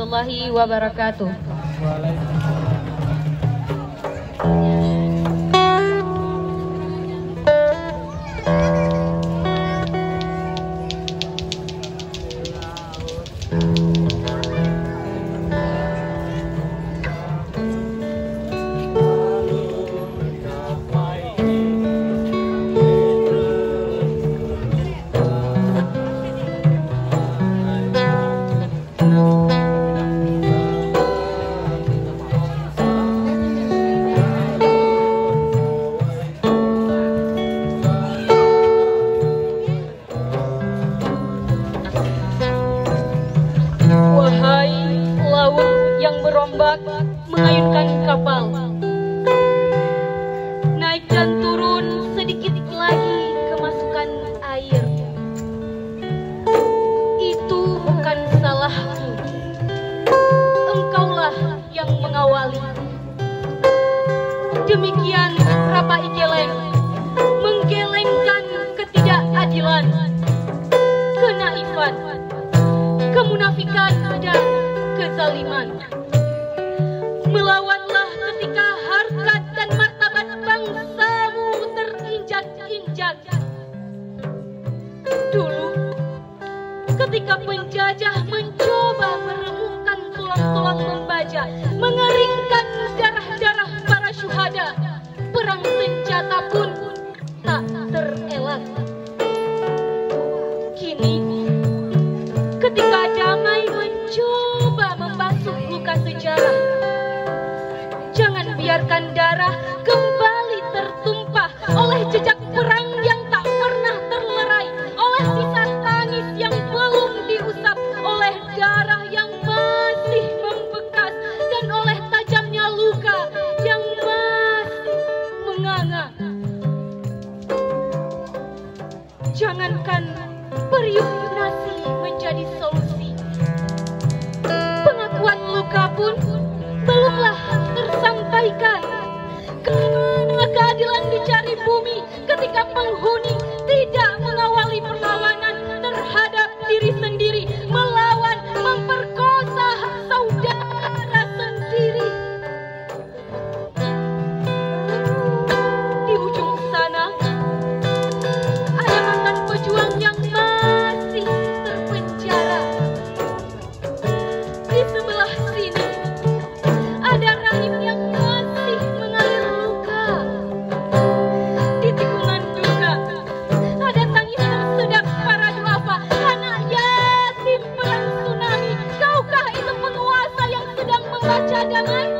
warahmatullahi wabarakatuh. Mengayunkan kapal, naik dan turun sedikit lagi kemasukan air. Itu bukan salahmu, engkaulah yang mengawali. Demikian Rapa Igeleng menggelengkan ketidakadilan, kenaifan, kemunafikan dan kezaliman. Melawanlah ketika harkat dan martabat bangsamu terinjak-injak. Dulu, ketika penjajah mencoba meremukkan tulang-tulang membaja, mengeringkan darah-darah para syuhada, perang senjata pun tak terelak. Kini, ketika damai mencoba membasuh luka sejarah, jangan biarkan darah kembali tertumpah oleh jejak perang yang tak pernah terlerai, oleh sisa tangis yang belum diusap, oleh darah yang masih membekas, dan oleh tajamnya luka yang masih menganga. Jangankan periuk nasi menjadi solusi, pengakuan luka pun belumlah tersampaikan. Kemana keadilan dicari bumi ketika penghuni tidak mengawali perlawanan terhadap diri sendiri, melawan, memperkosa saudara sendiri. Di ujung sana ada mantan pejuang yang masih terpenjara. Di sebelah sini ada rahim yang masih mengalir luka. Di tikungan duka ada tangis tersedak para duafa, anak yatim perang tsunami. Kaukah itu penguasa yang sedang membaca damai?